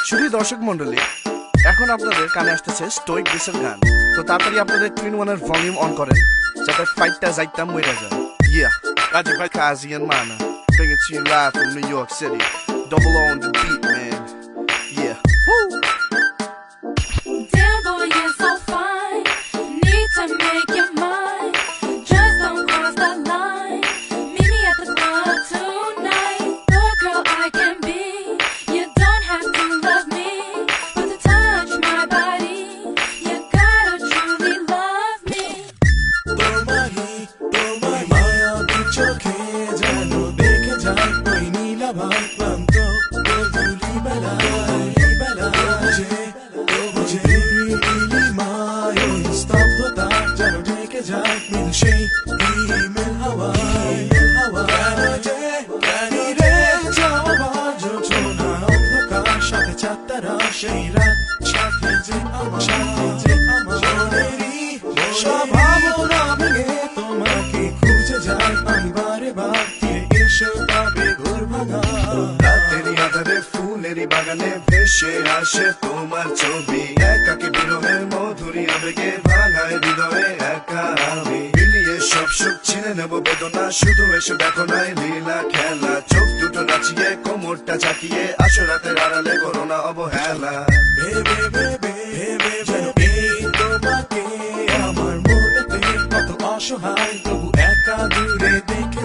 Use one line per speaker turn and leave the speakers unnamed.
শুধু দর্শক মন্ডলী, এখন আপনাদের কানে আসতেছে স্টোইক ডিসের গান। তো তাড়াতাড়ি আপনাদের টুইন ওয়ানের ভলিউম অন করেন যাতে ফাইটটা যাইতাম মইরা যায়। Yeah, Raji by Kazi and Mana, bring it to you live from New York City. Double O on the beat, man. Yeah. Woo!
Damn boy, you're so fine. Need to make your mind. Just don't cross the line. Meet me at the club tonight. The girl I can be. You don't have to love me, but to touch my body, you gotta truly love me.
তোমায় মায়াবী চোখে যেন দেখে যায় ওই নীলাভাই ক্লান্ত গধূলি বেলা বুঝে নীলিমায় ওই স্তব্ধতা যেন ঢেকে যায় নীল সেই হিমেল হাওয়ায় কেন রে যাওয়ার যোজনা অন্ধকার সাথে চাঁদতারা সেই রাত সাথে যে আমার মনেরই সব ভাবনা ভেঙে তোমাকে খুঁজে যায় আমি বারে বার ফিরে এসো তবে ঘোর ভাঙা
রাতেরই আধারে ফুলেরই বাগানে ভেসে আসে তোমার ছবি। একাকী বিরহের মধুরী আবেগে ভাঙায় হৃদয়ে একা আমি। মিলিয়ে সব সুখ ছিনে নেব বেদনা, শুধু এসে দেখো নাই লীলা খেলা। চোখ দুটো নাচিয়ে কোমরটা চাকিয়ে আসো রাতের আড়ালে করো না অবহেলা।
ভেবে যেন এই তোমাকে আমার মনেতে কত অসহায় তবু একা দূরে দেখে